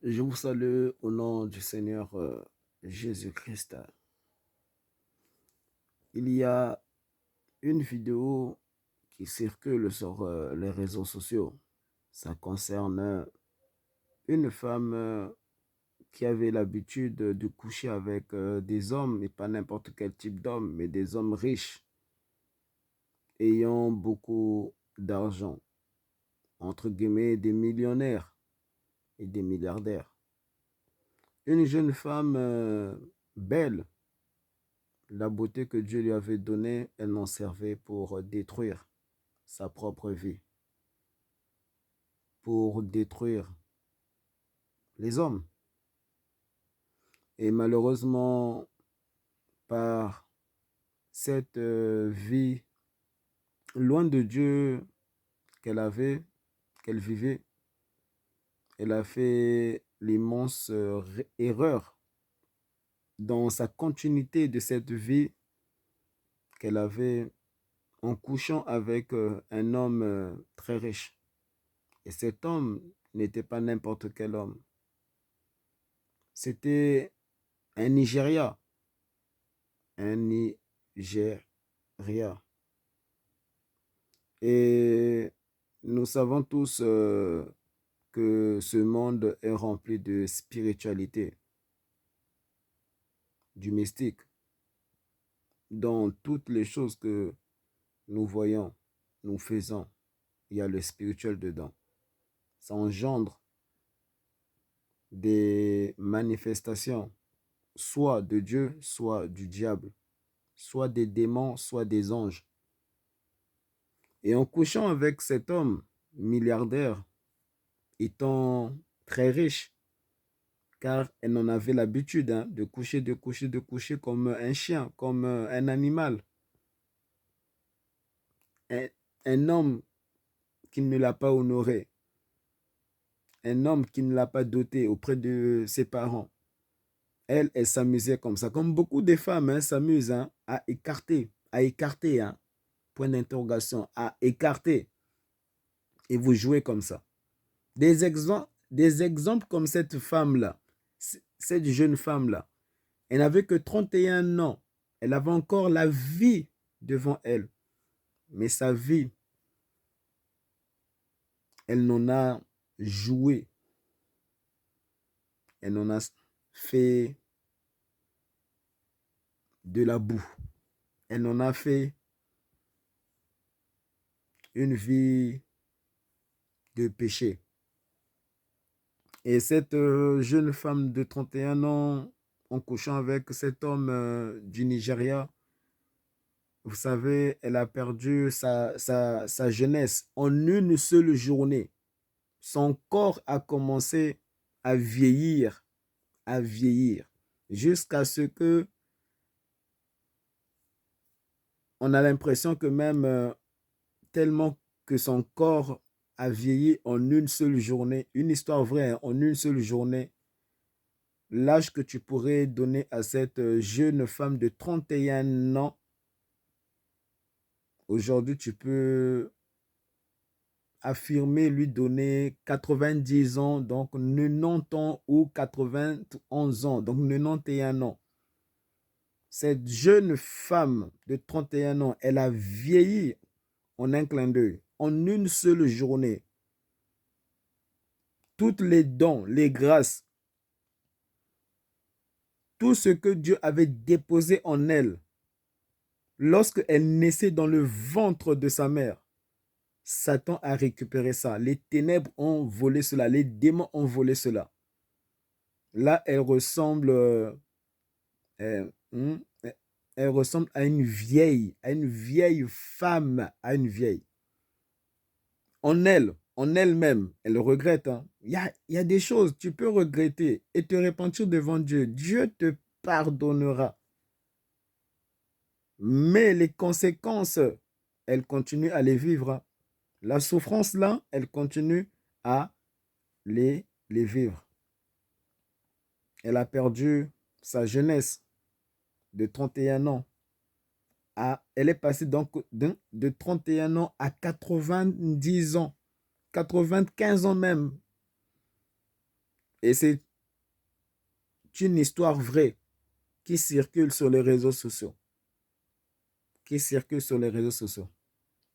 Je vous salue au nom du Seigneur Jésus-Christ. Il y a une vidéo qui circule sur les réseaux sociaux. Ça concerne une femme qui avait l'habitude de coucher avec des hommes, et pas n'importe quel type d'homme, mais des hommes riches, ayant beaucoup d'argent, entre guillemets des millionnaires et des milliardaires. Une jeune femme belle. La beauté que Dieu lui avait donnée, elle n'en servait pour détruire sa propre vie, pour détruire les hommes. Et malheureusement, par cette vie loin de Dieu qu'elle avait, qu'elle vivait, elle a fait l'immense erreur dans sa continuité de cette vie qu'elle avait en couchant avec un homme très riche. Et cet homme n'était pas n'importe quel homme. C'était un Nigeria. Un Nigeria. Et nous savons tous que ce monde est rempli de spiritualité, du mystique. Dans toutes les choses que nous voyons, nous faisons, il y a le spirituel dedans. Ça engendre des manifestations, soit de Dieu, soit du diable, soit des démons, soit des anges. Et en couchant avec cet homme milliardaire, étant très riche, car elle en avait l'habitude de coucher, de coucher, de coucher comme un chien, comme un animal. Un, un homme qui ne l'a pas honoré, un homme qui ne l'a pas doté auprès de ses parents. Elle s'amusait comme ça, comme beaucoup de femmes s'amusent à écarter, point d'interrogation, à écarter. Et vous jouez comme ça. Des exemples comme cette femme-là, cette jeune femme-là, elle n'avait que 31 ans. Elle avait encore la vie devant elle. Mais sa vie, elle n'en a joué. Elle en a fait de la boue. Elle en a fait une vie de péché. Et cette jeune femme de 31 ans, en couchant avec cet homme du Nigeria, vous savez, elle a perdu sa jeunesse en une seule journée. Son corps a commencé à vieillir, jusqu'à ce que on a l'impression que même tellement que son corps a vieilli en une seule journée, une histoire vraie, en une seule journée, l'âge que tu pourrais donner à cette jeune femme de 31 ans, aujourd'hui tu peux affirmer lui donner 90 ans, donc 90 ans ou 91 ans, donc 91 ans. Cette jeune femme de 31 ans, elle a vieilli en un clin d'œil, en une seule journée. Toutes les dons, les grâces, tout ce que Dieu avait déposé en elle, lorsque elle naissait dans le ventre de sa mère, Satan a récupéré ça. Les ténèbres ont volé cela, les démons ont volé cela. Là, euh, hmm, elle ressemble à une vieille femme, à une vieille. En elle, en elle-même, elle regrette. Il y a des choses, tu peux regretter et te repentir devant Dieu. Dieu te pardonnera. Mais les conséquences, elle continue à les vivre. La souffrance, là, elle continue à les vivre. Elle a perdu sa jeunesse de 31 ans. Elle est passée donc de 31 ans à 90 ans, 95 ans même. Et c'est une histoire vraie qui circule sur les réseaux sociaux. Qui circule sur les réseaux sociaux.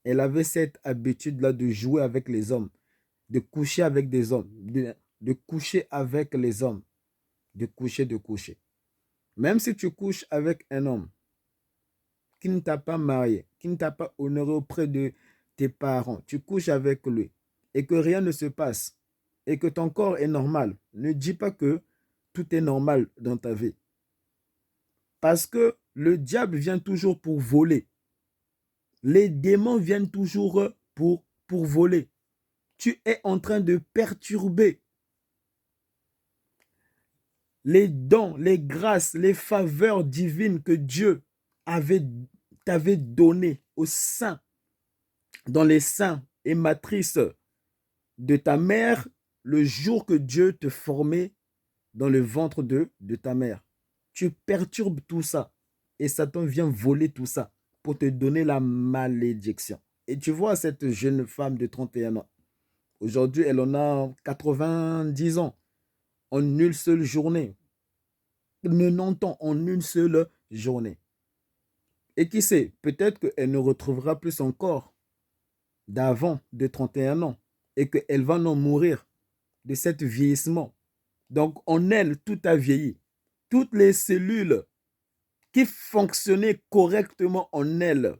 Elle avait cette habitude-là de jouer avec les hommes, de coucher avec des hommes, de coucher avec les hommes, de coucher. Même si tu couches avec un homme qui ne t'a pas marié, qui ne t'a pas honoré auprès de tes parents, tu couches avec lui et que rien ne se passe et que ton corps est normal, ne dis pas que tout est normal dans ta vie. Parce que le diable vient toujours pour voler. Les démons viennent toujours pour voler. Tu es en train de perturber les dons, les grâces, les faveurs divines que Dieu t'avait données au sein, dans les seins et matrices de ta mère, le jour que Dieu te formait dans le ventre de ta mère. Tu perturbes tout ça et Satan vient voler tout ça pour te donner la malédiction. Et tu vois cette jeune femme de 31 ans. Aujourd'hui, elle en a 90 ans en une seule journée. 90 ans en une seule journée. Et qui sait, peut-être qu'elle ne retrouvera plus son corps d'avant de 31 ans et qu'elle va en mourir de cet vieillissement. Donc, en elle, tout a vieilli. Toutes les cellules qui fonctionnaient correctement en elle,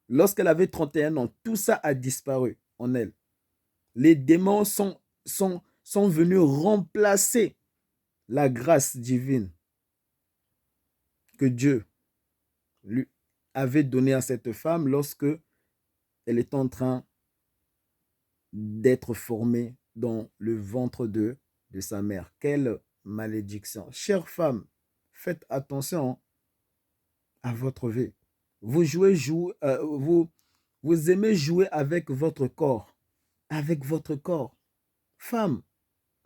lorsqu'elle avait 31 ans, tout ça a disparu en elle. Les démons sont venus remplacer la grâce divine que Dieu lui avait donnée à cette femme lorsque elle est en train d'être formée dans le ventre de sa mère. Quelle malédiction. Chère femme, faites attention à votre vie. Vous vous aimez jouer avec votre corps. Avec votre corps. Femme,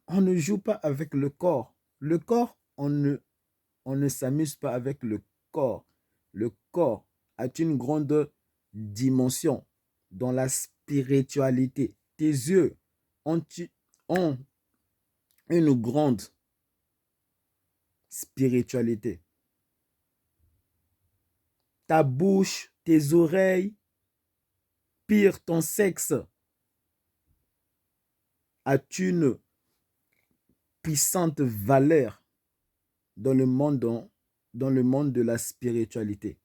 on ne joue pas avec le corps. Le corps, on ne s'amuse pas avec le corps. Le corps a une grande dimension dans la spiritualité. Tes yeux ont une grande spiritualité. Ta bouche, tes oreilles, pire, ton sexe a une puissante valeur dans le monde de la spiritualité.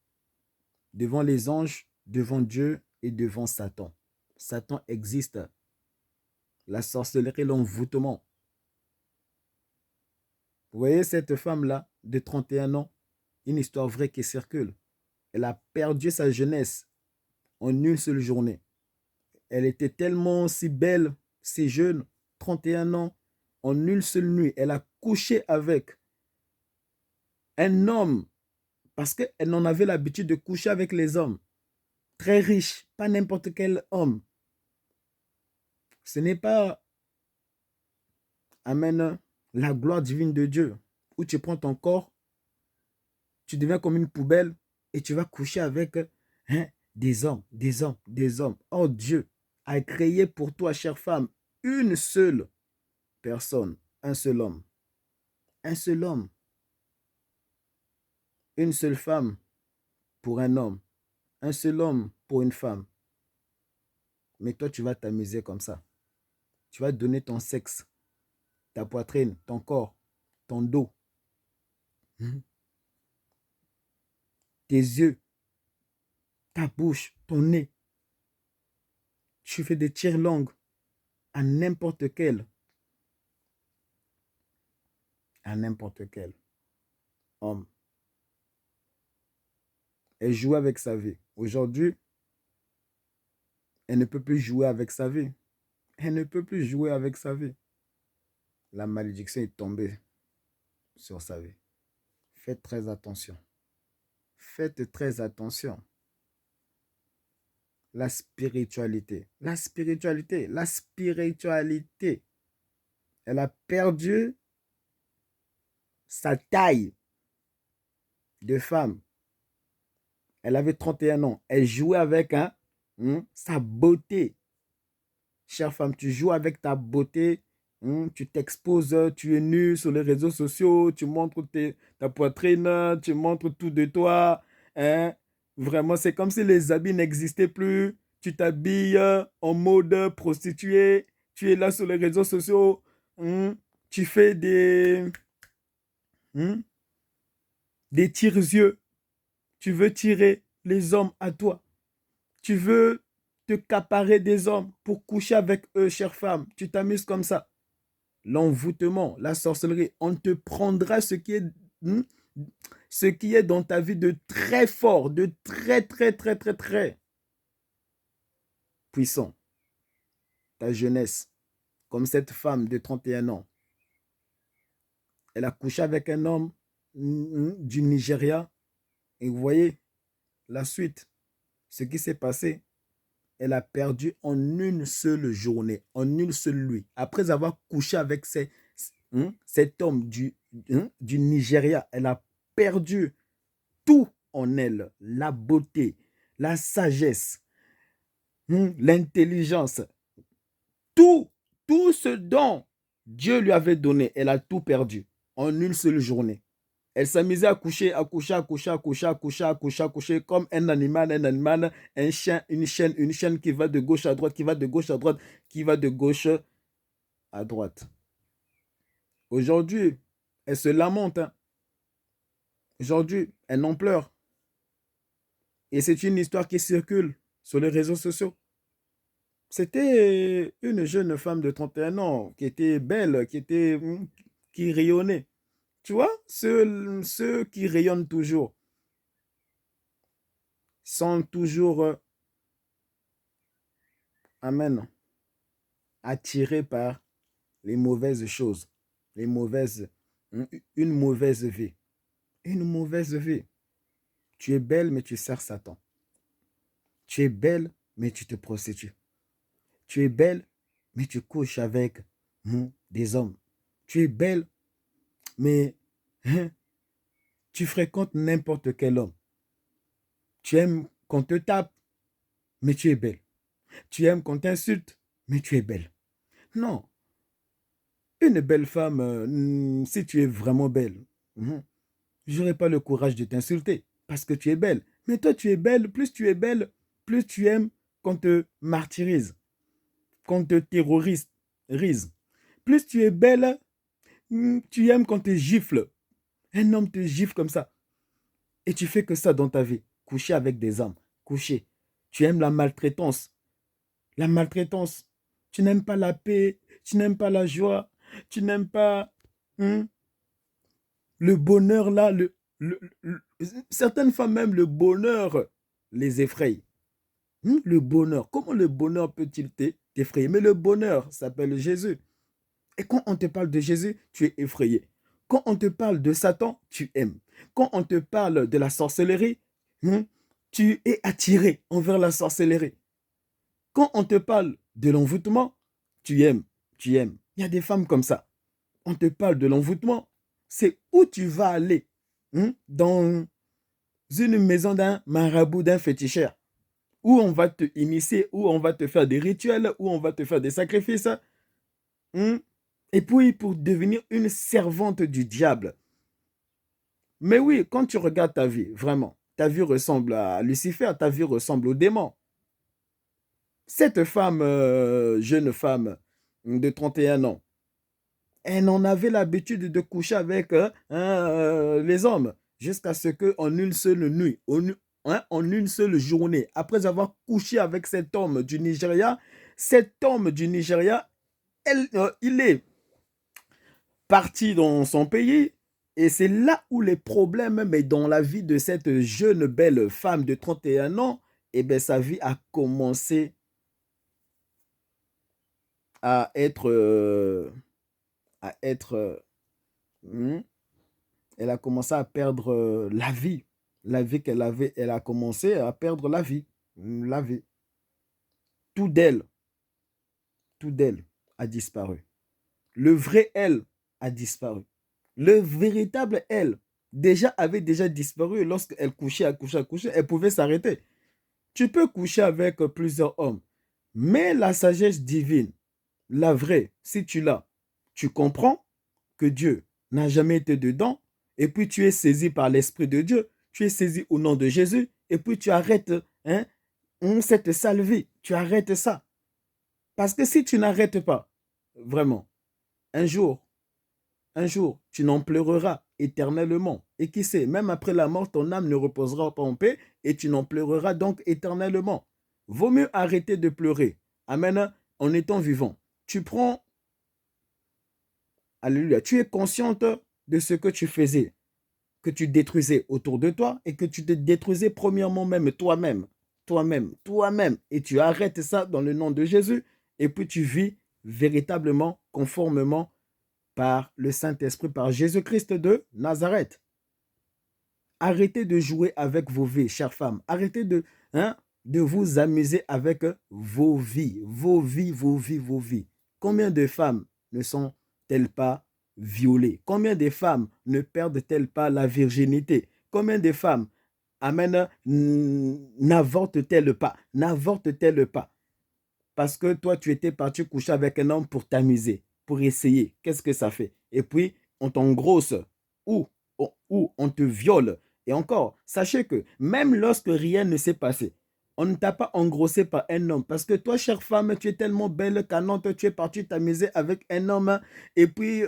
Devant les anges, devant Dieu et devant Satan. Satan existe. La sorcellerie, l'envoûtement. Vous voyez cette femme-là, de 31 ans, une histoire vraie qui circule. Elle a perdu sa jeunesse en une seule journée. Elle était tellement si belle, si jeune, 31 ans, en une seule nuit. Elle a couché avec un homme parce qu'elle en avait l'habitude de coucher avec les hommes. Très riches, pas n'importe quel homme. Ce n'est pas, amen, la gloire divine de Dieu, où tu prends ton corps, tu deviens comme une poubelle et tu vas coucher avec des hommes. Oh, Dieu a créé pour toi, chère femme, une seule personne, un seul homme. Un seul homme. Une seule femme pour un homme. Un seul homme pour une femme. Mais toi, tu vas t'amuser comme ça. Tu vas donner ton sexe, ta poitrine, ton corps, ton dos, tes yeux, ta bouche, ton nez. Tu fais des tire-langues à n'importe quel homme. Elle joue avec sa vie. Aujourd'hui, elle ne peut plus jouer avec sa vie. Elle ne peut plus jouer avec sa vie. La malédiction est tombée sur sa vie. Faites très attention. Faites très attention. La spiritualité. Elle a perdu sa taille de femme. Elle avait 31 ans. Elle jouait avec sa beauté. Chère femme, tu joues avec ta beauté Tu t'exposes, tu es nu sur les réseaux sociaux, tu montres ta poitrine, tu montres tout de toi. Hein. Vraiment, c'est comme si les habits n'existaient plus. Tu t'habilles en mode prostituée. Tu es là sur les réseaux sociaux. Hum, Tu fais hum, des tirs-yeux. Tu veux tirer les hommes à toi. Tu veux te caparer des hommes pour coucher avec eux, chère femme. Tu t'amuses comme ça. L'envoûtement, la sorcellerie, on te prendra hmm, ce qui est dans ta vie de très fort, de très, très, très, très, très puissant. Ta jeunesse, comme cette femme de 31 ans. Elle a couché avec un homme du Nigeria. Et vous voyez la suite, ce qui s'est passé. Elle a perdu en une seule journée, en une seule nuit. Après avoir couché avec cet homme du Nigeria, elle a perdu tout en elle. La beauté, la sagesse, l'intelligence. Tout, tout ce dont Dieu lui avait donné, elle a tout perdu en une seule journée. Elle s'amusait à coucher, à coucher, à coucher, à coucher, à coucher, à coucher, à coucher, comme un animal, un chien, une chaîne qui va de gauche à droite, qui va de gauche à droite, qui va de gauche à droite. Aujourd'hui, elle se lamente. Hein. Aujourd'hui, elle en pleure. Et c'est une histoire qui circule sur les réseaux sociaux. C'était une jeune femme de 31 ans qui était belle, qui rayonnait. Tu vois, ceux qui rayonnent toujours sont toujours, amen, attirés par les mauvaises choses, les mauvaises, une mauvaise vie. Une mauvaise vie. Tu es belle, mais tu sers Satan. Tu es belle, mais tu te prostitues. Tu es belle, mais tu couches avec des hommes. Tu es belle, mais tu fréquentes n'importe quel homme. Tu aimes qu'on te tape, mais tu es belle. Tu aimes qu'on t'insulte, mais tu es belle. Non. Une belle femme, si tu es vraiment belle, je n'aurai pas le courage de t'insulter parce que tu es belle. Mais toi, tu es belle, plus tu aimes qu'on te martyrise, qu'on te terrorise. Plus tu es belle, tu aimes qu'on te gifle. Un homme te gifle comme ça. Et tu fais que ça dans ta vie. Coucher avec des hommes. Coucher. Tu aimes la maltraitance. La maltraitance. Tu n'aimes pas la paix. Tu n'aimes pas la joie. Tu n'aimes pas le bonheur là. Certaines femmes même, le bonheur les effraie. Le bonheur. Comment le bonheur peut-il t'effrayer? Mais le bonheur s'appelle Jésus. Et quand on te parle de Jésus, tu es effrayé. Quand on te parle de Satan, tu aimes. Quand on te parle de la sorcellerie, tu es attiré envers la sorcellerie. Quand on te parle de l'envoûtement, tu aimes. Tu aimes. Il y a des femmes comme ça. On te parle de l'envoûtement, c'est où tu vas aller. Dans une maison d'un marabout, d'un féticheur, où on va te initier, où on va te faire des rituels, où on va te faire des sacrifices. Et puis pour devenir une servante du diable. Mais oui, quand tu regardes ta vie, vraiment, ta vie ressemble à Lucifer, ta vie ressemble au démon. Cette femme, jeune femme de 31 ans, elle en avait l'habitude de coucher avec les hommes jusqu'à ce qu'en une seule nuit, en une seule journée, après avoir couché avec cet homme du Nigeria, il est parti dans son pays. Et c'est là où les problèmes, mais dans la vie de cette jeune belle femme de 31 ans, eh bien, sa vie a commencé à être... elle a commencé à perdre la vie. La vie qu'elle avait, elle a commencé à perdre la vie. La vie. Tout d'elle, tout d'elle a disparu. Le vrai elle a disparu. Le véritable elle avait déjà disparu lorsqu'elle couchait, elle pouvait s'arrêter. Tu peux coucher avec plusieurs hommes, mais la sagesse divine, la vraie, si tu l'as, tu comprends que Dieu n'a jamais été dedans, et puis tu es saisi par l'Esprit de Dieu, tu es saisi au nom de Jésus, et puis tu arrêtes cette sale vie, tu arrêtes ça. Parce que si tu n'arrêtes pas, vraiment, un jour, tu n'en pleureras éternellement. Et qui sait, même après la mort, ton âme ne reposera pas en paix et tu n'en pleureras donc éternellement. Vaut mieux arrêter de pleurer. Amen. En étant vivant. Tu prends, alléluia, tu es consciente de ce que tu faisais, que tu détruisais autour de toi et que tu te détruisais premièrement même toi-même. Et tu arrêtes ça dans le nom de Jésus et puis tu vis véritablement, conformément par le Saint-Esprit, par Jésus-Christ de Nazareth. Arrêtez de jouer avec vos vies, chères femmes. Arrêtez de vous amuser avec vos vies. Combien de femmes ne sont-elles pas violées? Combien de femmes ne perdent-elles pas la virginité? Combien de femmes, amen, n'avortent-elles pas? Parce que toi, tu étais parti coucher avec un homme pour t'amuser, pour essayer. Qu'est-ce que ça fait? Et puis, on t'engrosse ou on te viole. Et encore, sachez que même lorsque rien ne s'est passé, on ne t'a pas engrossé par un homme. Parce que toi, chère femme, tu es tellement belle qu'annante, tu es parti t'amuser avec un homme. Et puis,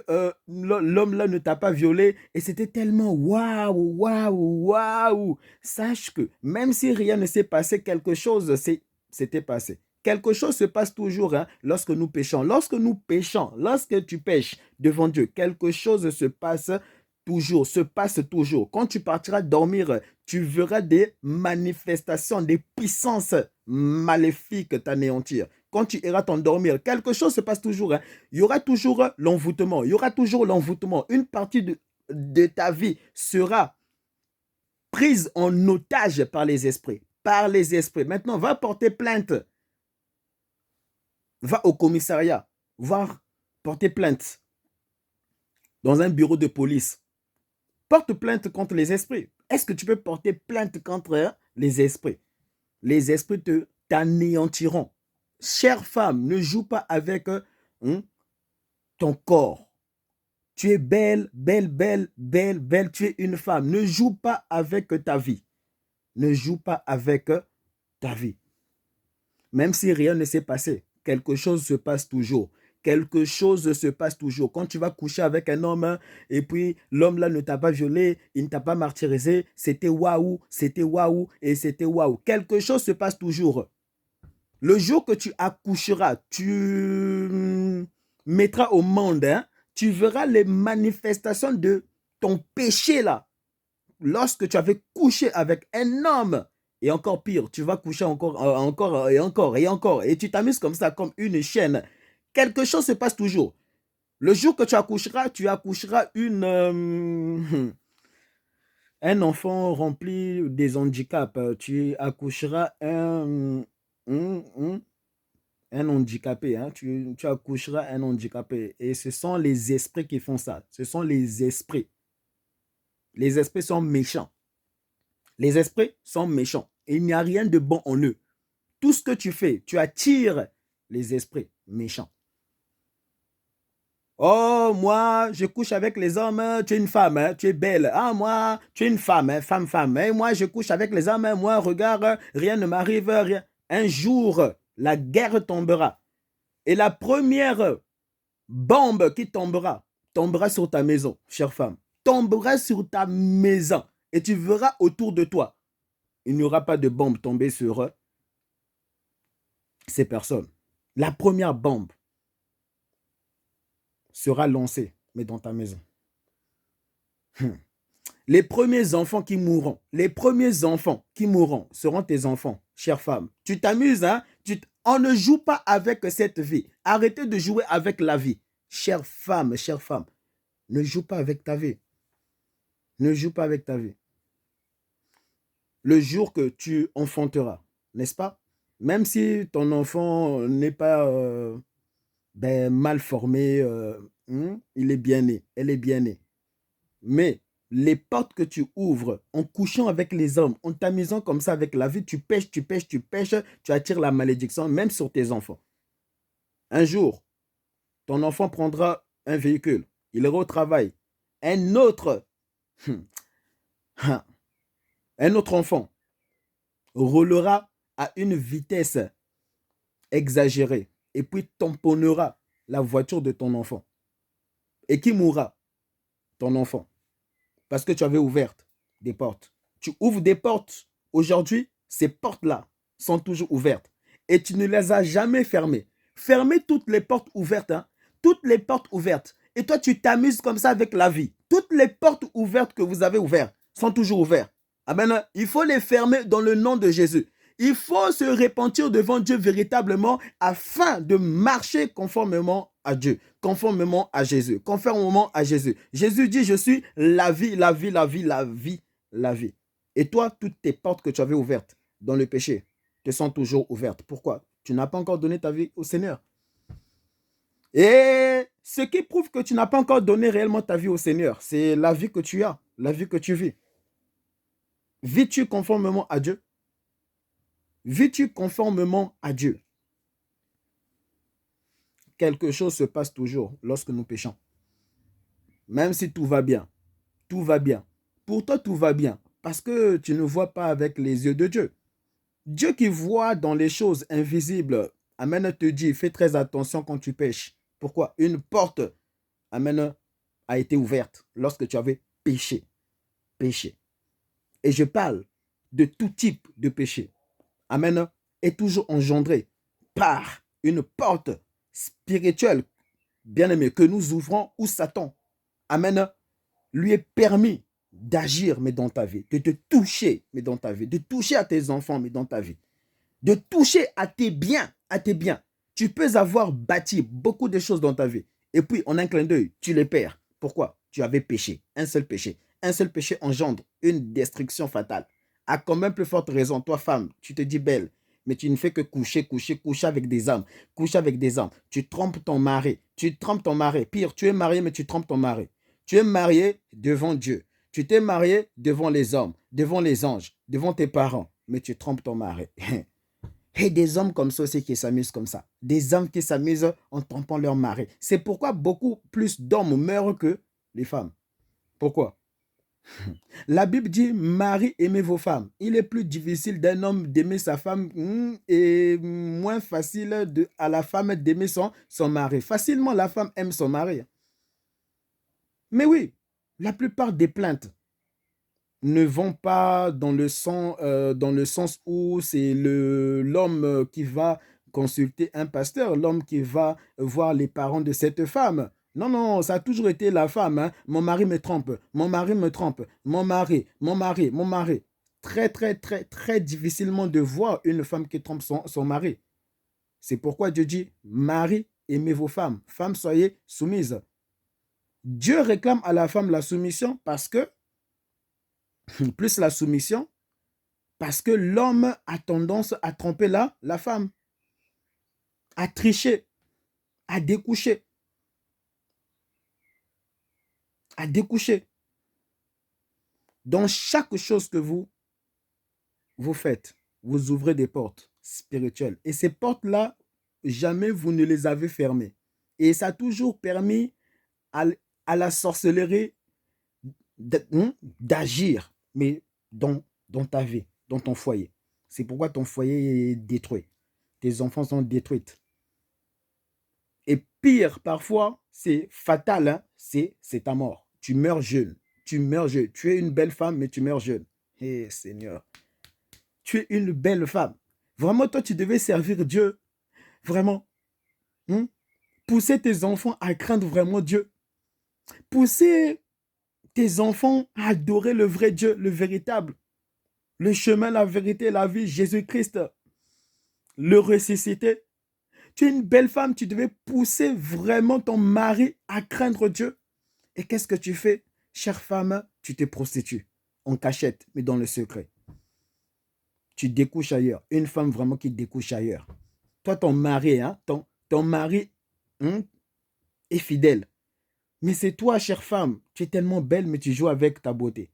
l'homme là ne t'a pas violé. Et c'était tellement waouh. Sache que même si rien ne s'est passé, quelque chose s'était passé. Quelque chose se passe toujours lorsque nous péchons. Lorsque tu pêches devant Dieu, quelque chose se passe toujours. Quand tu partiras dormir, tu verras des manifestations, des puissances maléfiques t'anéantir. Quand tu iras t'endormir, quelque chose se passe toujours. Il y aura toujours l'envoûtement. Une partie de ta vie sera prise en otage par les esprits. Maintenant, va porter plainte. Va au commissariat, va porter plainte dans un bureau de police. Porte plainte contre les esprits. Est-ce que tu peux porter plainte contre les esprits? Les esprits t'anéantiront. Chère femme, ne joue pas avec ton corps. Tu es belle. Tu es une femme. Ne joue pas avec ta vie. Même si rien ne s'est passé, quelque chose se passe toujours. Quand tu vas coucher avec un homme et puis l'homme là ne t'a pas violé, il ne t'a pas martyrisé, c'était waouh. Quelque chose se passe toujours. Le jour que tu accoucheras, tu mettras au monde, tu verras les manifestations de ton péché là. Lorsque tu avais couché avec un homme, et encore pire, tu vas coucher encore et tu t'amuses comme ça, comme une chaîne. Quelque chose se passe toujours. Le jour que tu accoucheras un enfant rempli des handicaps. Tu accoucheras un handicapé. Tu accoucheras un handicapé. Et ce sont les esprits qui font ça. Ce sont les esprits. Les esprits sont méchants. Les esprits sont méchants. Et il n'y a rien de bon en eux. Tout ce que tu fais, tu attires les esprits méchants. Oh, moi, je couche avec les hommes, tu es une femme, tu es belle. Ah, moi, tu es une femme, femme. Et moi, je couche avec les hommes, moi, regarde, rien ne m'arrive, rien. Un jour, la guerre tombera. Et la première bombe qui tombera sur ta maison, chère femme. Tombera sur ta maison. Et tu verras autour de toi. Il n'y aura pas de bombe tombée sur ces personnes. La première bombe sera lancée, mais dans ta maison. Les premiers enfants qui mourront seront tes enfants, chère femme. Tu t'amuses, on ne joue pas avec cette vie. Arrêtez de jouer avec la vie. Chère femme, ne joue pas avec ta vie. Le jour que tu enfanteras, n'est-ce pas? Même si ton enfant n'est pas mal formé, il est bien né, elle est bien née. Mais les portes que tu ouvres en couchant avec les hommes, en t'amusant comme ça avec la vie, tu pêches, tu attires la malédiction même sur tes enfants. Un jour, ton enfant prendra un véhicule, il ira au travail. Un autre, un autre enfant roulera à une vitesse exagérée et puis tamponnera la voiture de ton enfant. Et qui mourra? Ton enfant. Parce que tu avais ouvert des portes. Tu ouvres des portes. Aujourd'hui, ces portes-là sont toujours ouvertes. Et tu ne les as jamais fermées. Fermez toutes les portes ouvertes. Hein? Toutes les portes ouvertes. Et toi, tu t'amuses comme ça avec la vie. Toutes les portes ouvertes que vous avez ouvertes sont toujours ouvertes. Amen. Il faut les fermer dans le nom de Jésus. Il faut se repentir devant Dieu véritablement afin de marcher conformément à Dieu, conformément à Jésus, conformément à Jésus. Jésus dit, je suis la vie, la vie, la vie, la vie, la vie. Et toi, toutes tes portes que tu avais ouvertes dans le péché te sont toujours ouvertes. Pourquoi? Tu n'as pas encore donné ta vie au Seigneur. Et ce qui prouve que tu n'as pas encore donné réellement ta vie au Seigneur, c'est la vie que tu as, la vie que tu vis. Vis-tu conformément à Dieu? Vis-tu conformément à Dieu? Quelque chose se passe toujours lorsque nous péchons. Même si tout va bien, tout va bien. Pour toi, tout va bien parce que tu ne vois pas avec les yeux de Dieu. Dieu qui voit dans les choses invisibles, Amen, te dit, fais très attention quand tu pêches. Pourquoi? Une porte, Amen, a été ouverte lorsque tu avais péché. Péché. Et je parle de tout type de péché. Amen, est toujours engendré par une porte spirituelle, bien-aimé, que nous ouvrons où Satan, Amen, lui est permis d'agir, mais dans ta vie, de te toucher, mais dans ta vie, de toucher à tes enfants, mais dans ta vie, de toucher à tes biens, à tes biens. Tu peux avoir bâti beaucoup de choses dans ta vie, et puis en un clin d'œil, tu les perds. Pourquoi? Tu avais péché, un seul péché. Un seul péché engendre une destruction fatale. À combien plus forte raison, toi femme, tu te dis belle, mais tu ne fais que coucher avec des hommes, coucher avec des hommes. Tu trompes ton mari, Pire, tu es marié, mais tu trompes ton mari. Tu es marié devant Dieu. Tu t'es marié devant les hommes, devant les anges, devant tes parents, mais tu trompes ton mari. Et des hommes comme ça aussi qui s'amusent comme ça. Des hommes qui s'amusent en trompant leur mari. C'est pourquoi beaucoup plus d'hommes meurent que les femmes. Pourquoi? La Bible dit, mari, aimez vos femmes. Il est plus difficile d'un homme d'aimer sa femme et moins facile à la femme d'aimer son mari. Facilement, la femme aime son mari. Mais oui, la plupart des plaintes ne vont pas dans le sens où c'est l'homme qui va consulter un pasteur, l'homme qui va voir les parents de cette femme. Non, non, ça a toujours été la femme. Hein. Mon mari me trompe, mon mari me trompe, mon mari. Très, très, très, très difficilement de voir une femme qui trompe son mari. C'est pourquoi Dieu dit, mari, aimez vos femmes. Femmes, soyez soumises. Dieu réclame à la femme la soumission parce que plus la soumission, parce que l'homme a tendance à tromper la femme, à tricher, à découcher. À découcher. Dans chaque chose que vous faites, vous ouvrez des portes spirituelles. Et ces portes-là, jamais vous ne les avez fermées. Et ça a toujours permis à la sorcellerie d'agir, mais dans ta vie, dans ton foyer. C'est pourquoi ton foyer est détruit. Tes enfants sont détruits. Et pire, parfois, c'est fatal, hein? C'est ta mort. Tu meurs jeune. Tu es une belle femme, mais tu meurs jeune. Eh Seigneur, tu es une belle femme. Vraiment, toi, tu devais servir Dieu. Vraiment. Pousser tes enfants à craindre vraiment Dieu. Pousser tes enfants à adorer le vrai Dieu, le véritable. Le chemin, la vérité, la vie, Jésus-Christ. Le ressuscité. Tu es une belle femme, tu devais pousser vraiment ton mari à craindre Dieu. Et qu'est-ce que tu fais? Chère femme, tu te prostitues en cachette, mais dans le secret. Tu découches ailleurs. Une femme vraiment qui découche ailleurs. Toi, ton mari, hein, ton mari est fidèle. Mais c'est toi, chère femme, tu es tellement belle, mais tu joues avec ta beauté.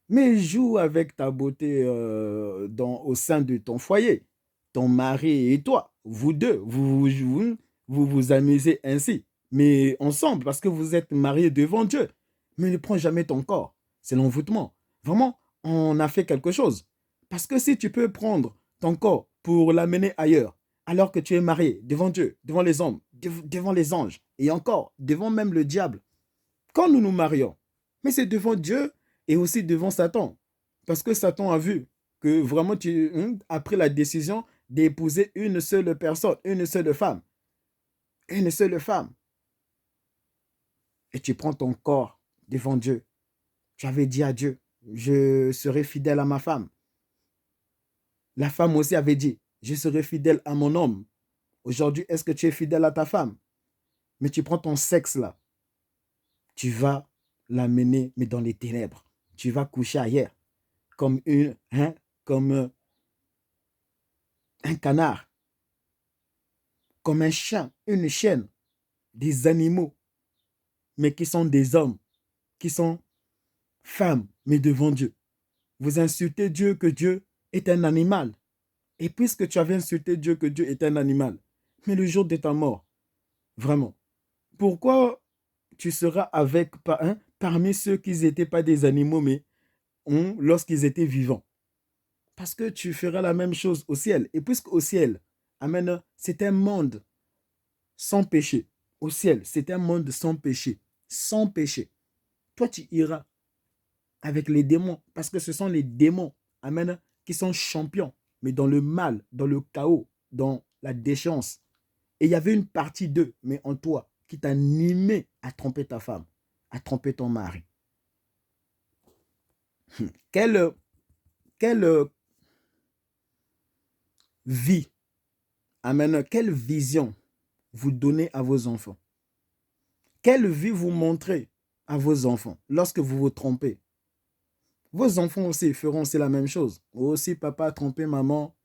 Mais joue avec ta beauté au sein de ton foyer. Ton mari et toi, vous deux, vous amusez ainsi. mais ensemble, parce que vous êtes mariés devant Dieu. Mais ne prends jamais ton corps. C'est l'envoûtement. Vraiment, on a fait quelque chose. Parce que si tu peux prendre ton corps pour l'amener ailleurs, alors que tu es marié devant Dieu, devant les hommes, devant les anges, et encore devant même le diable, quand nous nous marions, mais c'est devant Dieu et aussi devant Satan. Parce que Satan a vu que vraiment tu as pris la décision d'épouser une seule personne, une seule femme. Une seule femme. Et tu prends ton corps devant Dieu. Tu avais dit à Dieu, je serai fidèle à ma femme. La femme aussi avait dit, je serai fidèle à mon homme. Aujourd'hui, est-ce que tu es fidèle à ta femme? Mais tu prends ton sexe là, tu vas l'amener, mais dans les ténèbres. Tu vas coucher ailleurs, comme comme un canard, comme un chien, une chienne, des animaux, mais qui sont des hommes, qui sont femmes, mais devant Dieu. Vous insultez Dieu que Dieu est un animal. Et puisque tu avais insulté Dieu que Dieu est un animal, mais le jour de ta mort, vraiment, pourquoi tu seras avec parmi ceux qui n'étaient pas des animaux, mais lorsqu'ils étaient vivants? Parce que tu feras la même chose au ciel. Et puisqu'au ciel, amen, c'est un monde sans péché. Au ciel, c'est un monde sans péché. Sans péché. Toi, tu iras avec les démons. Parce que ce sont les démons, amen, qui sont champions. Mais dans le mal, dans le chaos, dans la déchéance. Et il y avait une partie d'eux, mais en toi, qui t'animait à tromper ta femme, à tromper ton mari. Quelle vie, amen, quelle vision vous donnez à vos enfants? Quelle vie vous montrez à vos enfants lorsque vous vous trompez? Vos enfants aussi feront aussi la même chose. Oh, si papa a trompé maman,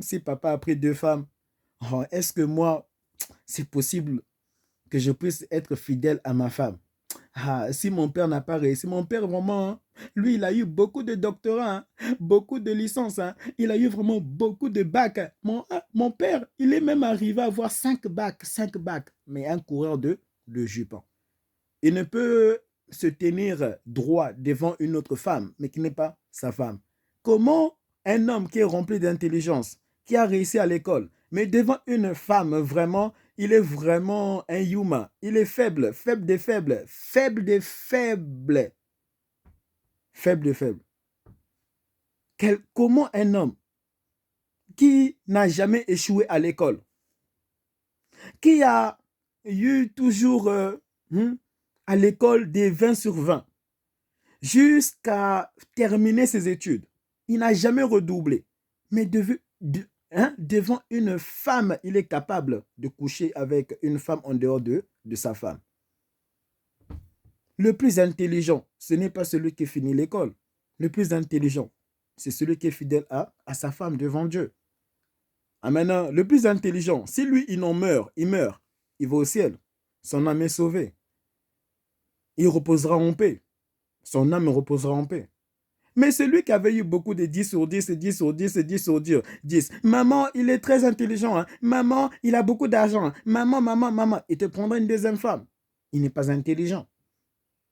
si papa a pris deux femmes, oh, est-ce que moi, c'est possible que je puisse être fidèle à ma femme? Ah, si mon père n'a pas réussi, mon père vraiment, lui, il a eu beaucoup de doctorats, beaucoup de licences, il a eu vraiment beaucoup de bacs. Mon père, il est même arrivé à avoir 5 bacs, mais un coureur de jupons. Il ne peut se tenir droit devant une autre femme, mais qui n'est pas sa femme. Comment un homme qui est rempli d'intelligence, qui a réussi à l'école, mais devant une femme, vraiment, il est vraiment un humain. Il est faible, faible des faibles, faible des faibles, faible des faibles. Comment un homme qui n'a jamais échoué à l'école, qui a eu toujours à l'école des 20 sur 20, jusqu'à terminer ses études, il n'a jamais redoublé. Mais devant une femme, il est capable de coucher avec une femme en dehors de sa femme. Le plus intelligent, ce n'est pas celui qui finit l'école. Le plus intelligent, c'est celui qui est fidèle à sa femme devant Dieu. Maintenant, le plus intelligent, si lui, il en meurt, il meurt, il va au ciel. Son âme est sauvée. Il reposera en paix. Son âme reposera en paix. Mais celui qui avait eu beaucoup de 10 sur 10, 10 sur 10, 10 sur 10. Maman, il est très intelligent. Hein. Maman, il a beaucoup d'argent. Maman. Il te prendra une deuxième femme. Il n'est pas intelligent.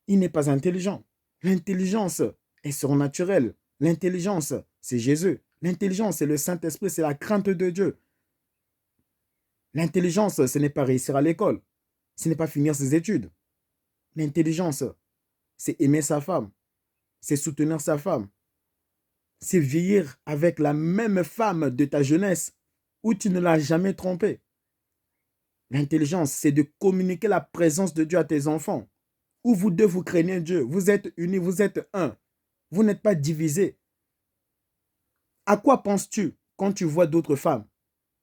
Il n'est pas intelligent. L'intelligence est surnaturelle. L'intelligence, c'est Jésus. L'intelligence, c'est le Saint-Esprit, c'est la crainte de Dieu. L'intelligence, ce n'est pas réussir à l'école. Ce n'est pas finir ses études. L'intelligence, c'est aimer sa femme. C'est soutenir sa femme. C'est vieillir avec la même femme de ta jeunesse où tu ne l'as jamais trompée. L'intelligence, c'est de communiquer la présence de Dieu à tes enfants. Où vous deux, vous craignez Dieu. Vous êtes unis, vous êtes un. Vous n'êtes pas divisés. À quoi penses-tu quand tu vois d'autres femmes?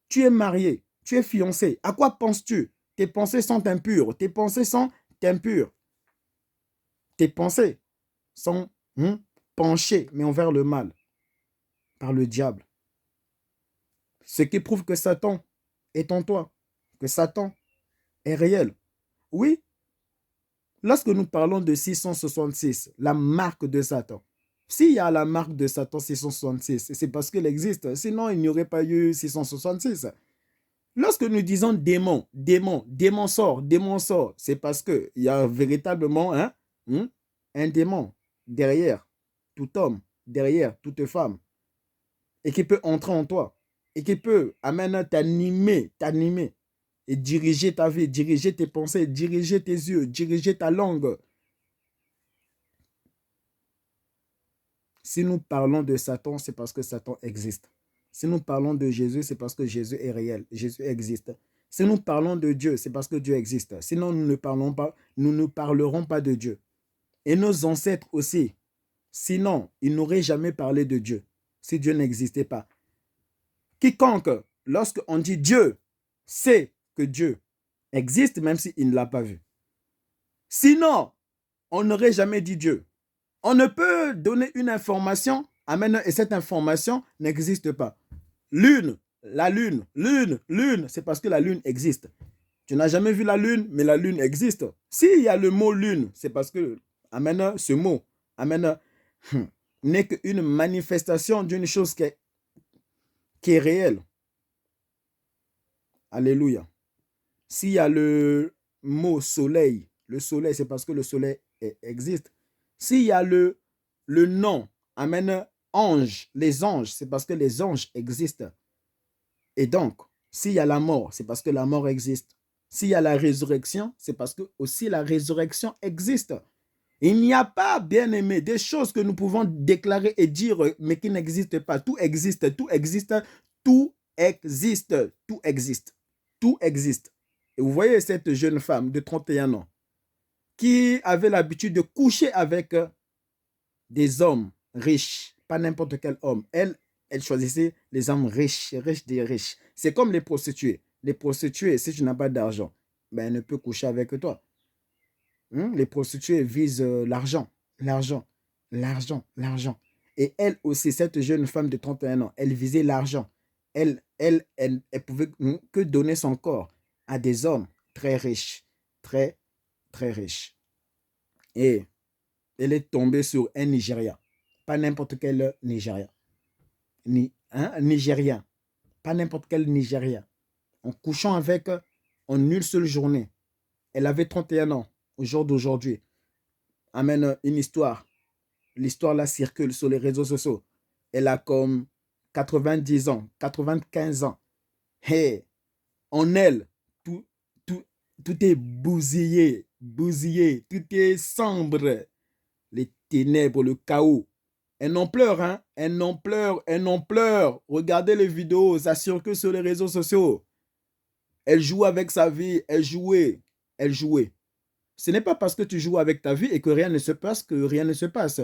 Tu es marié, tu es fiancé. À quoi penses-tu? Tes pensées sont impures. Tes pensées sont impures. Tes pensées sont penchées, mais envers le mal, par le diable. Ce qui prouve que Satan est en toi, que Satan est réel. Oui, lorsque nous parlons de 666, la marque de Satan, s'il y a la marque de Satan 666, c'est parce qu'elle existe. Sinon, il n'y aurait pas eu 666. Lorsque nous disons démon, démon sort, c'est parce qu'il y a véritablement un démon derrière tout homme, derrière toute femme, et qui peut entrer en toi, et qui peut t'animer, et diriger ta vie, diriger tes pensées, diriger tes yeux, diriger ta langue. Si nous parlons de Satan, c'est parce que Satan existe. Si nous parlons de Jésus, c'est parce que Jésus est réel, Jésus existe. Si nous parlons de Dieu, c'est parce que Dieu existe. Sinon, nous ne parlerons pas de Dieu. Et nos ancêtres aussi. Sinon, ils n'auraient jamais parlé de Dieu, si Dieu n'existait pas. Quiconque, lorsqu'on dit Dieu, sait que Dieu existe, même s'il ne l'a pas vu. Sinon, on n'aurait jamais dit Dieu. On ne peut donner une information, amen, et cette information n'existe pas. Lune, lune, c'est parce que la lune existe. Tu n'as jamais vu la lune, mais la lune existe. S'il y a le mot lune, c'est parce que, amen, ce mot, amen, n'est qu'une manifestation d'une chose qui est réelle. Alléluia. S'il y a le mot soleil, le soleil, c'est parce que le soleil existe. S'il y a le nom, amen, ange, les anges, c'est parce que les anges existent. Et donc, s'il y a la mort, c'est parce que la mort existe. S'il y a la résurrection, c'est parce que aussi la résurrection existe. Il n'y a pas, bien aimé, des choses que nous pouvons déclarer et dire, mais qui n'existent pas. Tout existe, tout existe, tout existe, tout existe, tout existe. Et vous voyez cette jeune femme de 31 ans qui avait l'habitude de coucher avec des hommes riches, pas n'importe quel homme. Elle choisissait les hommes riches, riches des riches. C'est comme les prostituées. Les prostituées, si tu n'as pas d'argent, ben, elles ne peuvent coucher avec toi. Les prostituées visent l'argent, l'argent, l'argent, l'argent. Et elle aussi, cette jeune femme de 31 ans, elle visait l'argent. Elle pouvait que donner son corps à des hommes très riches, très, très riches. Et elle est tombée sur un Nigérien, pas n'importe quel Nigérien. Un Nigérien, pas n'importe quel Nigérien. En couchant avec en une seule journée. Elle avait 31 ans au jour d'aujourd'hui. Amène une histoire. L'histoire là circule sur les réseaux sociaux. Elle a comme 90 ans, 95 ans. Et en elle, tout est bousillé, tout est sombre. Les ténèbres, le chaos. Elle en pleure, hein? Elle en pleure. Regardez les vidéos, ça circule sur les réseaux sociaux. Elle joue avec sa vie, elle jouait. Ce n'est pas parce que tu joues avec ta vie et que rien ne se passe que rien ne se passe.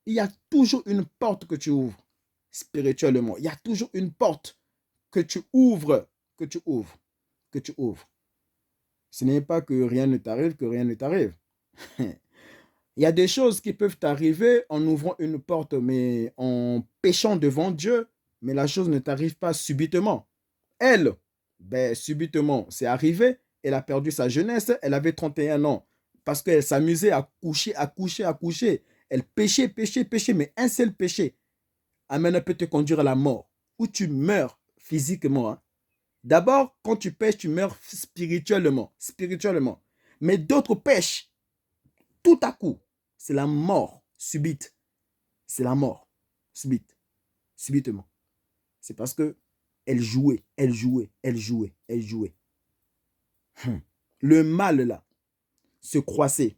Il y a toujours une porte que tu ouvres spirituellement. Il y a toujours une porte que tu ouvres, que tu ouvres. Ce n'est pas que rien ne t'arrive, que rien ne t'arrive. Il y a des choses qui peuvent t'arriver en ouvrant une porte, mais en péchant devant Dieu, mais la chose ne t'arrive pas subitement. Elle, ben, subitement, c'est arrivé. Elle a perdu sa jeunesse. Elle avait 31 ans parce qu'elle s'amusait à coucher. Elle péchait, mais un seul péché, amen, peut te conduire à la mort, où tu meurs physiquement. Hein. D'abord, quand tu pêches, tu meurs spirituellement. Mais d'autres pêchent tout à coup. C'est la mort subite. C'est la mort subite, subitement. C'est parce que elle jouait. Le mal, là, se croissait.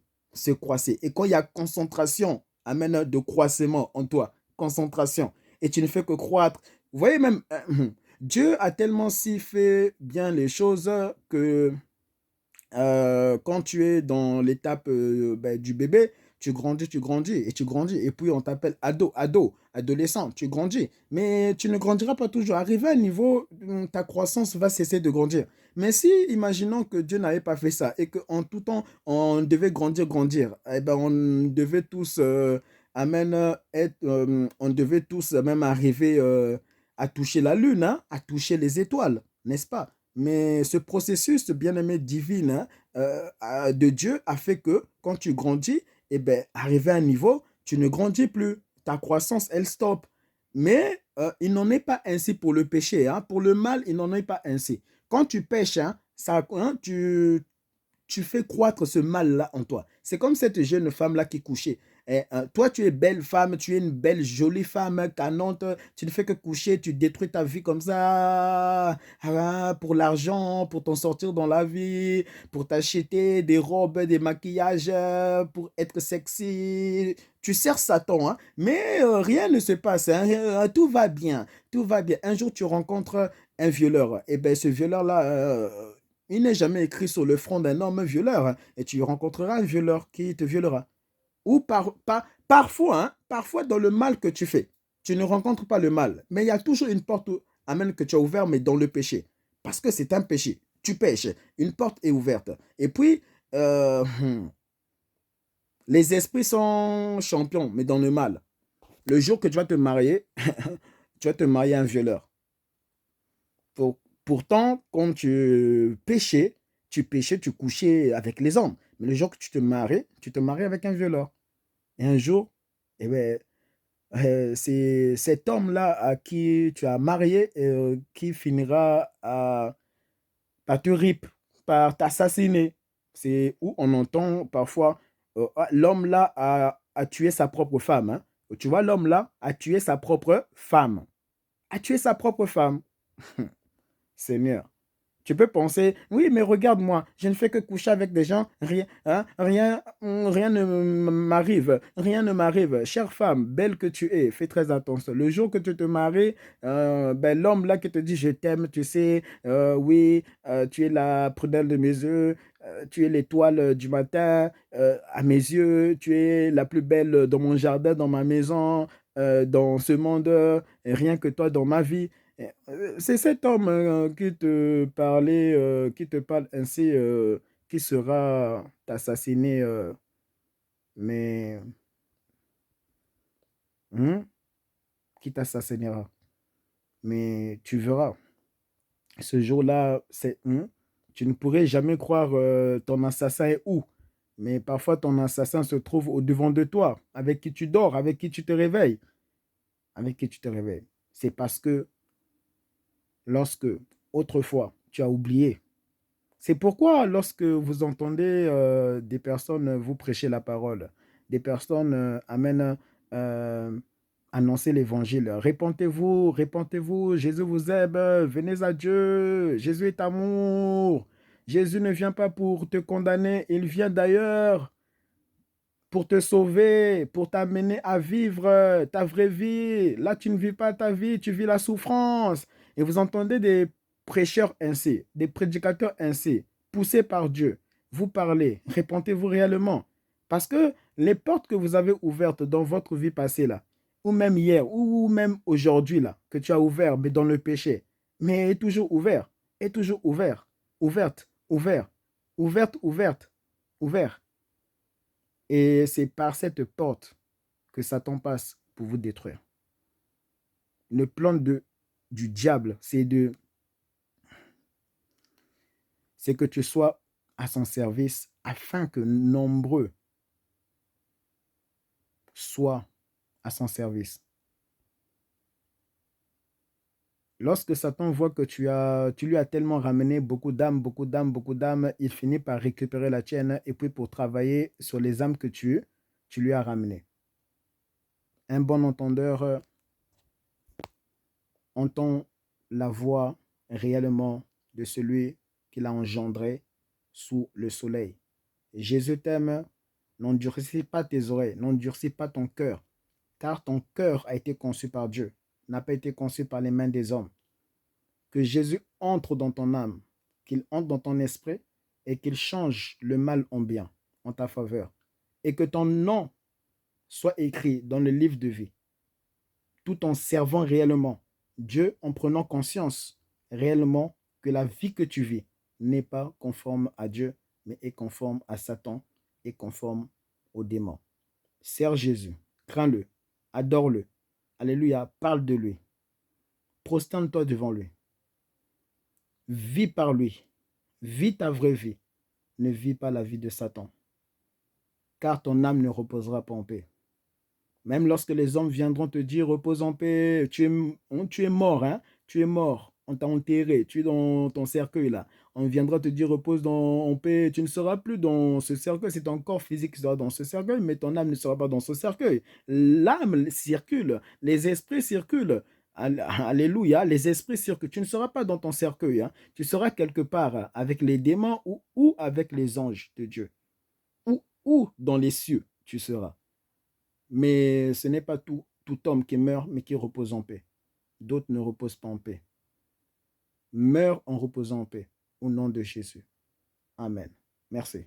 Et quand il y a concentration, amène de croissement en toi, concentration, et tu ne fais que croître. Vous voyez même, Dieu a tellement si fait bien les choses que quand tu es dans l'étape du bébé, tu grandis, et puis on t'appelle adolescent, tu grandis, mais tu ne grandiras pas toujours. Arrivé à un niveau, ta croissance va cesser de grandir. Mais si, imaginons que Dieu n'avait pas fait ça, et qu'en tout temps, on devait grandir, eh ben on devait tous, on devait tous même arriver à toucher la lune, hein, à toucher les étoiles, n'est-ce pas? Mais ce processus, bien-aimé divin, hein, de Dieu a fait que quand tu grandis, eh ben, arrivé à un niveau, tu ne grandis plus. Ta croissance, elle stoppe. Mais il n'en est pas ainsi pour le péché. Hein. Pour le mal, il n'en est pas ainsi. quand tu pêches, hein, tu fais croître ce mal-là en toi. C'est comme cette jeune femme-là qui couchait. Et, toi, tu es belle femme, tu es une belle, jolie femme, canante, tu ne fais que coucher, tu détruis ta vie comme ça, pour l'argent, pour t'en sortir dans la vie, pour t'acheter des robes, des maquillages, pour être sexy. Tu sers Satan, hein, mais rien ne se passe, hein, tout va bien, tout va bien. Un jour, tu rencontres un violeur. Et bien, ce violeur-là, il n'est jamais écrit sur le front d'un homme violeur, hein, et tu rencontreras un violeur qui te violera. Ou parfois, hein, parfois dans le mal que tu fais, tu ne rencontres pas le mal, mais il y a toujours une porte amen, que tu as ouverte, mais dans le péché. Parce que c'est un péché. Tu pêches, une porte est ouverte. Et puis, euh, les esprits sont champions, mais dans le mal. Le jour que tu vas te marier, tu vas te marier à un violeur. Pourtant, quand tu péchais, tu couchais avec les hommes. Mais le jour que tu te maries avec un violeur. Et un jour, eh ben, c'est cet homme-là à qui tu as marié qui finira par te rip, par t'assassiner. C'est où on entend parfois l'homme là a tué sa propre femme, hein. Tu vois, l'homme là a tué sa propre femme. A tué sa propre femme. Seigneur. Tu peux penser, oui, mais regarde-moi, je ne fais que coucher avec des gens, rien, hein, rien ne m'arrive, rien ne m'arrive. Chère femme, belle que tu es, fais très attention. Le jour que tu te maries, ben, l'homme là qui te dit je t'aime, tu sais, oui, tu es la prunelle de mes yeux, tu es l'étoile du matin à mes yeux, tu es la plus belle dans mon jardin, dans ma maison, dans ce monde, rien que toi dans ma vie. C'est cet homme qui te parle ainsi, qui sera assassiné, mais hein, qui t'assassinera. Mais tu verras, ce jour-là, tu ne pourrais jamais croire ton assassin est où. Mais parfois, ton assassin se trouve au devant de toi, avec qui tu dors, avec qui tu te réveilles, avec qui tu te réveilles. C'est parce que lorsque, autrefois, tu as oublié. C'est pourquoi lorsque vous entendez des personnes vous prêcher la parole, des personnes amènent annoncer l'évangile, répentez-vous, répentez-vous, Jésus vous aime, venez à Dieu, Jésus est amour, Jésus ne vient pas pour te condamner, il vient d'ailleurs pour te sauver, pour t'amener à vivre ta vraie vie. Là, tu ne vis pas ta vie, tu vis la souffrance. Et vous entendez des prêcheurs ainsi, des prédicateurs ainsi, poussés par Dieu. Vous parlez, répentez-vous réellement. Parce que les portes que vous avez ouvertes dans votre vie passée là, ou même hier, ou même aujourd'hui là, que tu as ouvert, mais dans le péché, mais est toujours ouvert, est toujours ouvert, ouverte, ouvert, ouverte, ouverte, ouvert. Et c'est par cette porte que Satan passe pour vous détruire. Le plan du diable, c'est que tu sois à son service afin que nombreux soient à son service. Lorsque Satan voit que tu lui as tellement ramené beaucoup d'âmes, beaucoup d'âmes, beaucoup d'âmes, il finit par récupérer la tienne et puis pour travailler sur les âmes que tu lui as ramenées. Un bon entendeur entend la voix réellement de celui qu'il a engendré sous le soleil. Jésus t'aime, n'endurcis pas tes oreilles, n'endurcis pas ton cœur, car ton cœur a été conçu par Dieu, n'a pas été conçu par les mains des hommes. Que Jésus entre dans ton âme, qu'il entre dans ton esprit et qu'il change le mal en bien, en ta faveur. Et que ton nom soit écrit dans le livre de vie, tout en servant réellement Dieu, en prenant conscience réellement que la vie que tu vis n'est pas conforme à Dieu, mais est conforme à Satan et conforme aux démons. Sers Jésus, crains-le, adore-le, alléluia, parle de lui, prosterne-toi devant lui, vis par lui, vis ta vraie vie, ne vis pas la vie de Satan, car ton âme ne reposera pas en paix. Même lorsque les hommes viendront te dire repose en paix, tu es mort, hein? Tu es mort. On t'a enterré, tu es dans ton cercueil là. On viendra te dire repose en paix. Tu ne seras plus dans ce cercueil. C'est ton corps physique qui sera dans ce cercueil, mais ton âme ne sera pas dans ce cercueil. L'âme circule, les esprits circulent. Alléluia, les esprits circulent. Tu ne seras pas dans ton cercueil, hein. Tu seras quelque part avec les démons ou avec les anges de Dieu. Ou dans les cieux, tu seras. Mais ce n'est pas tout homme qui meurt, mais qui repose en paix. D'autres ne reposent pas en paix. Meurs en reposant en paix. Au nom de Jésus. Amen. Merci.